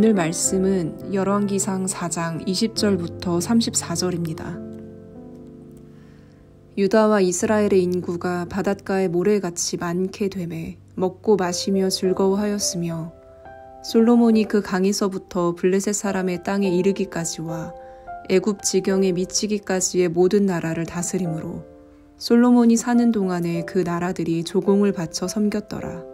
오늘 말씀은 열왕기상 4장 20절부터 34절입니다. 유다와 이스라엘의 인구가 바닷가의 모래같이 많게 되매 먹고 마시며 즐거워하였으며 솔로몬이 그 강에서부터 블레셋 사람의 땅에 이르기까지와 애굽 지경에 미치기까지의 모든 나라를 다스림으로 솔로몬이 사는 동안에 그 나라들이 조공을 바쳐 섬겼더라.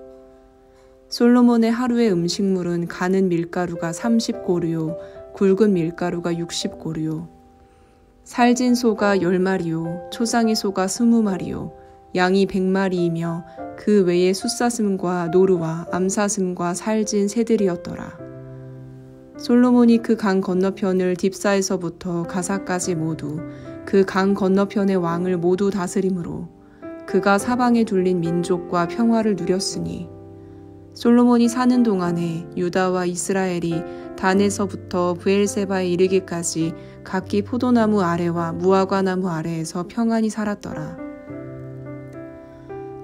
솔로몬의 하루의 음식물은 가는 밀가루가 30고르요 굵은 밀가루가 60고르요 살진 소가 10마리요 초장의 소가 20마리요 양이 100마리이며 그 외에 숫사슴과 노루와 암사슴과 살진 새들이었더라. 솔로몬이 그 강 건너편을 딥사에서부터 가사까지 모두 그 강 건너편의 왕을 모두 다스림으로 그가 사방에 둘린 민족과 평화를 누렸으니 솔로몬이 사는 동안에 유다와 이스라엘이 단에서부터 브엘세바에 이르기까지 각기 포도나무 아래와 무화과나무 아래에서 평안히 살았더라.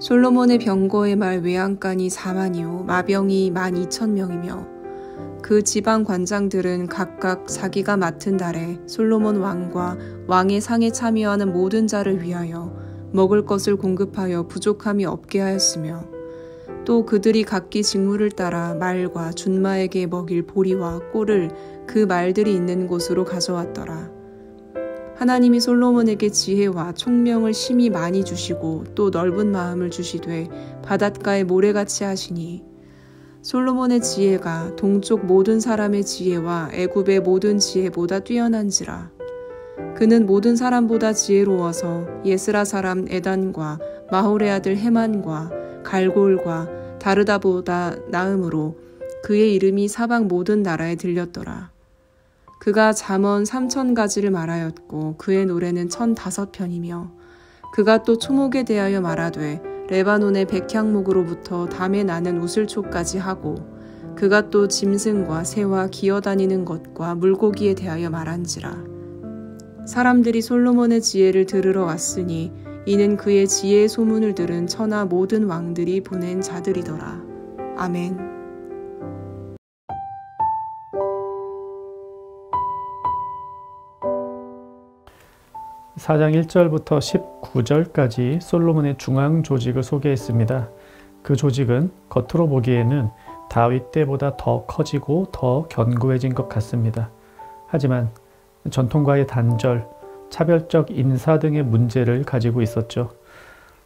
솔로몬의 병거의 말 외양간이 4만이요 마병이 12,000명이며 그 지방 관장들은 각각 자기가 맡은 달에 솔로몬 왕과 왕의 상에 참여하는 모든 자를 위하여 먹을 것을 공급하여 부족함이 없게 하였으며 또 그들이 각기 직무를 따라 말과 준마에게 먹일 보리와 꼴을 그 말들이 있는 곳으로 가져왔더라. 하나님이 솔로몬에게 지혜와 총명을 심히 많이 주시고 또 넓은 마음을 주시되 바닷가에 모래같이 하시니 솔로몬의 지혜가 동쪽 모든 사람의 지혜와 애굽의 모든 지혜보다 뛰어난지라. 그는 모든 사람보다 지혜로워서 예스라 사람 에단과 마홀의 아들 헤만과 갈골과 다르다보다 나음으로 그의 이름이 사방 모든 나라에 들렸더라. 그가 잠언 3,000가지를 말하였고 그의 노래는 1,005편이며 그가 또 초목에 대하여 말하되 레바논의 백향목으로부터 담에 나는 우슬초까지 하고 그가 또 짐승과 새와 기어다니는 것과 물고기에 대하여 말한지라. 사람들이 솔로몬의 지혜를 들으러 왔으니 이는 그의 지혜의 소문을 들은 천하 모든 왕들이 보낸 자들이더라. 아멘. (4장 1절부터 19절까지) 솔로몬의 중앙 조직을 소개했습니다. 그 조직은 겉으로 보기에는 다윗 때보다 더 커지고 더 견고해진 것 같습니다. 하지만 전통과의 단절, 차별적 인사 등의 문제를 가지고 있었죠.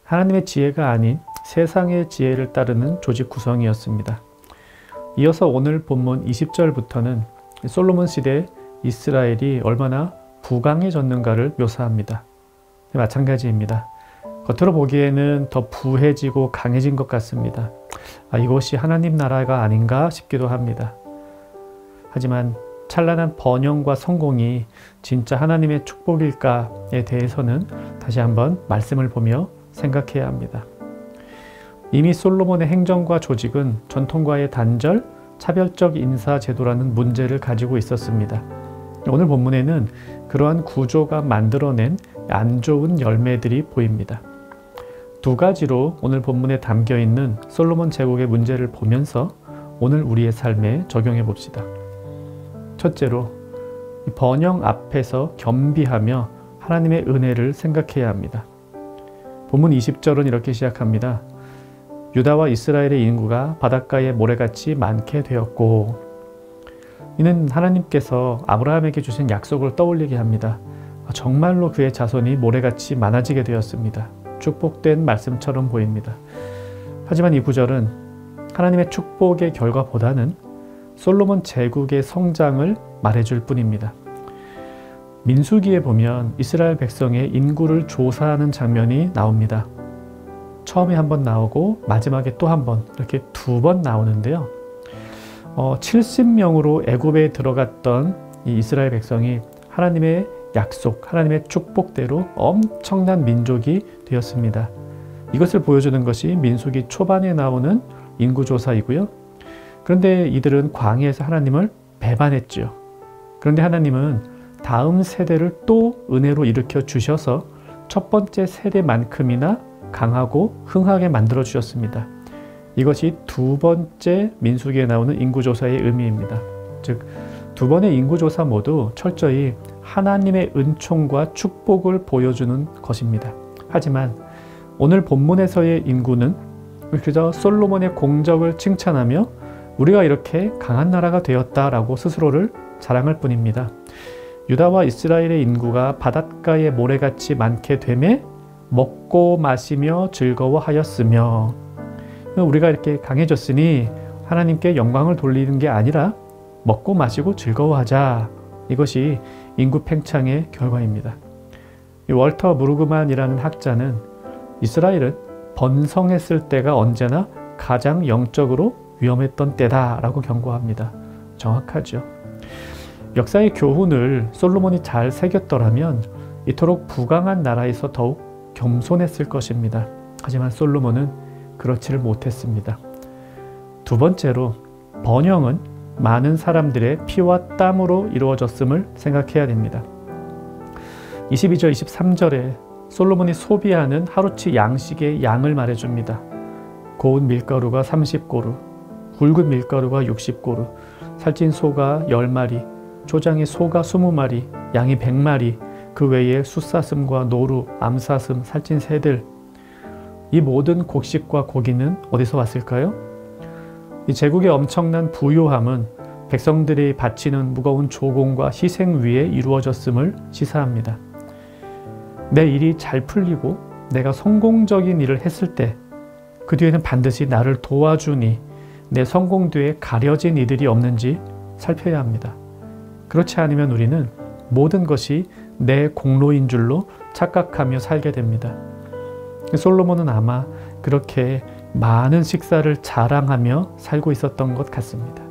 하나님의 지혜가 아닌 세상의 지혜를 따르는 조직 구성이었습니다. 이어서 오늘 본문 20절부터는 솔로몬 시대 이스라엘이 얼마나 부강해졌는가를 묘사합니다. 마찬가지입니다. 겉으로 보기에는 더 부해지고 강해진 것 같습니다. 이것이 하나님 나라가 아닌가 싶기도 합니다. 하지만 찬란한 번영과 성공이 진짜 하나님의 축복일까에 대해서는 다시 한번 말씀을 보며 생각해야 합니다. 이미 솔로몬의 행정과 조직은 전통과의 단절, 차별적 인사 제도라는 문제를 가지고 있었습니다. 오늘 본문에는 그러한 구조가 만들어낸 안 좋은 열매들이 보입니다. 두 가지로 오늘 본문에 담겨있는 솔로몬 제국의 문제를 보면서 오늘 우리의 삶에 적용해 봅시다. 첫째로, 번영 앞에서 겸비하며 하나님의 은혜를 생각해야 합니다. 본문 20절은 이렇게 시작합니다. 유다와 이스라엘의 인구가 바닷가의 모래같이 많게 되었고, 이는 하나님께서 아브라함에게 주신 약속을 떠올리게 합니다. 정말로 그의 자손이 모래같이 많아지게 되었습니다. 축복된 말씀처럼 보입니다. 하지만 이 구절은 하나님의 축복의 결과보다는 솔로몬 제국의 성장을 말해줄 뿐입니다. 민수기에 보면 이스라엘 백성의 인구를 조사하는 장면이 나옵니다. 처음에 한 번 나오고 마지막에 또 한 번, 이렇게 두 번 나오는데요. 70명으로 애굽에 들어갔던 이 이스라엘 백성이 하나님의 약속, 하나님의 축복대로 엄청난 민족이 되었습니다. 이것을 보여주는 것이 민수기 초반에 나오는 인구조사이고요. 그런데 이들은 광야에서 하나님을 배반했죠. 그런데 하나님은 다음 세대를 또 은혜로 일으켜 주셔서 첫 번째 세대만큼이나 강하고 흥하게 만들어 주셨습니다. 이것이 두 번째 민수기에 나오는 인구조사의 의미입니다. 즉 두 번의 인구조사 모두 철저히 하나님의 은총과 축복을 보여주는 것입니다. 하지만 오늘 본문에서의 인구는 그저 솔로몬의 공적을 칭찬하며 우리가 이렇게 강한 나라가 되었다라고 스스로를 자랑할 뿐입니다. 유다와 이스라엘의 인구가 바닷가의 모래같이 많게 되매 먹고 마시며 즐거워하였으며, 우리가 이렇게 강해졌으니 하나님께 영광을 돌리는 게 아니라 먹고 마시고 즐거워하자. 이것이 인구 팽창의 결과입니다. 월터 무르그만이라는 학자는 이스라엘은 번성했을 때가 언제나 가장 영적으로 위험했던 때다라고 경고합니다. 정확하죠. 역사의 교훈을 솔로몬이 잘 새겼더라면 이토록 부강한 나라에서 더욱 겸손했을 것입니다. 하지만 솔로몬은 그렇지를 못했습니다. 두 번째로, 번영은 많은 사람들의 피와 땀으로 이루어졌음을 생각해야 됩니다. 22절, 23절에 솔로몬이 소비하는 하루치 양식의 양을 말해줍니다. 고운 밀가루가 30고루, 굵은 밀가루가 60고루, 살찐 소가 10마리, 초장의 소가 20마리, 양이 100마리, 그 외에 숫사슴과 노루, 암사슴, 살찐 새들. 이 모든 곡식과 고기는 어디서 왔을까요? 이 제국의 엄청난 부요함은 백성들이 바치는 무거운 조공과 희생 위에 이루어졌음을 시사합니다. 내 일이 잘 풀리고 내가 성공적인 일을 했을 때 그 뒤에는 반드시 나를 도와주니 내 성공 뒤에 가려진 이들이 없는지 살펴야 합니다. 그렇지 않으면 우리는 모든 것이 내 공로인 줄로 착각하며 살게 됩니다. 솔로몬은 아마 그렇게 많은 식사를 자랑하며 살고 있었던 것 같습니다.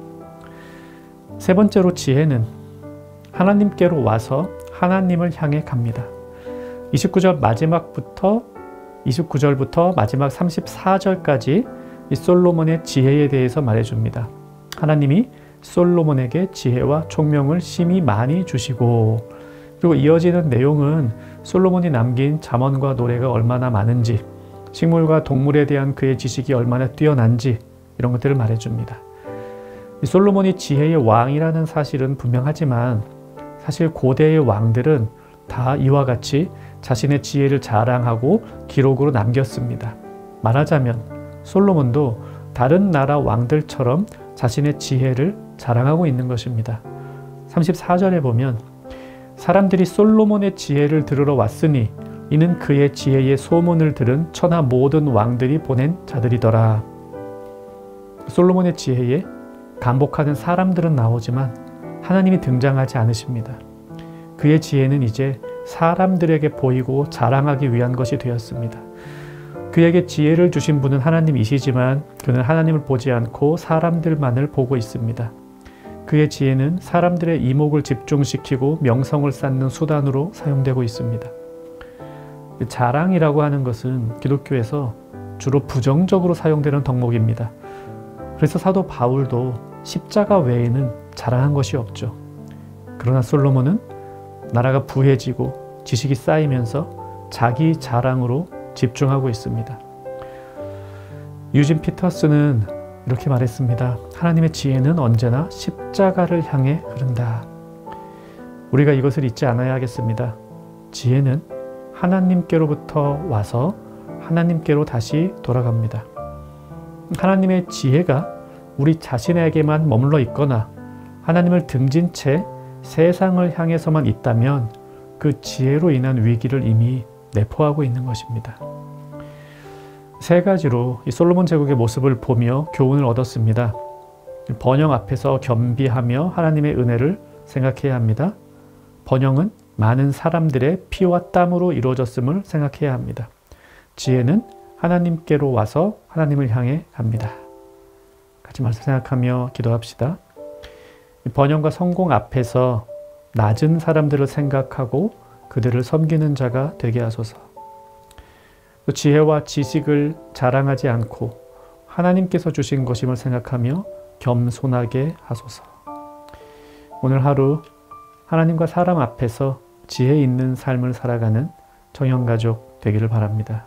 세 번째로, 지혜는 하나님께로 와서 하나님을 향해 갑니다. 29절부터 마지막 34절까지 이 솔로몬의 지혜에 대해서 말해줍니다. 하나님이 솔로몬에게 지혜와 총명을 심히 많이 주시고, 그리고 이어지는 내용은 솔로몬이 남긴 잠언과 노래가 얼마나 많은지, 식물과 동물에 대한 그의 지식이 얼마나 뛰어난지, 이런 것들을 말해줍니다. 솔로몬이 지혜의 왕이라는 사실은 분명하지만 사실 고대의 왕들은 다 이와 같이 자신의 지혜를 자랑하고 기록으로 남겼습니다. 말하자면 솔로몬도 다른 나라 왕들처럼 자신의 지혜를 자랑하고 있는 것입니다. 34절에 보면 사람들이 솔로몬의 지혜를 들으러 왔으니 이는 그의 지혜의 소문을 들은 천하 모든 왕들이 보낸 자들이더라. 솔로몬의 지혜에 감복하는 사람들은 나오지만 하나님이 등장하지 않으십니다. 그의 지혜는 이제 사람들에게 보이고 자랑하기 위한 것이 되었습니다. 그에게 지혜를 주신 분은 하나님이시지만 그는 하나님을 보지 않고 사람들만을 보고 있습니다. 그의 지혜는 사람들의 이목을 집중시키고 명성을 쌓는 수단으로 사용되고 있습니다. 자랑이라고 하는 것은 기독교에서 주로 부정적으로 사용되는 덕목입니다. 그래서 사도 바울도 십자가 외에는 자랑한 것이 없죠. 그러나 솔로몬은 나라가 부해지고 지식이 쌓이면서 자기 자랑으로 집중하고 있습니다. 유진 피터스는 이렇게 말했습니다. 하나님의 지혜는 언제나 십자가를 향해 흐른다. 우리가 이것을 잊지 않아야 하겠습니다. 지혜는 하나님께로부터 와서 하나님께로 다시 돌아갑니다. 하나님의 지혜가 우리 자신에게만 머물러 있거나 하나님을 등진 채 세상을 향해서만 있다면 그 지혜로 인한 위기를 이미 내포하고 있는 것입니다. 세 가지로 이 솔로몬 제국의 모습을 보며 교훈을 얻었습니다. 번영 앞에서 겸비하며 하나님의 은혜를 생각해야 합니다. 번영은 많은 사람들의 피와 땀으로 이루어졌음을 생각해야 합니다. 지혜는 하나님께로 와서 하나님을 향해 갑니다. 같이 말씀 생각하며 기도합시다. 번영과 성공 앞에서 낮은 사람들을 생각하고 그들을 섬기는 자가 되게 하소서. 또 지혜와 지식을 자랑하지 않고 하나님께서 주신 것임을 생각하며 겸손하게 하소서. 오늘 하루 하나님과 사람 앞에서 지혜 있는 삶을 살아가는 정형가족 되기를 바랍니다.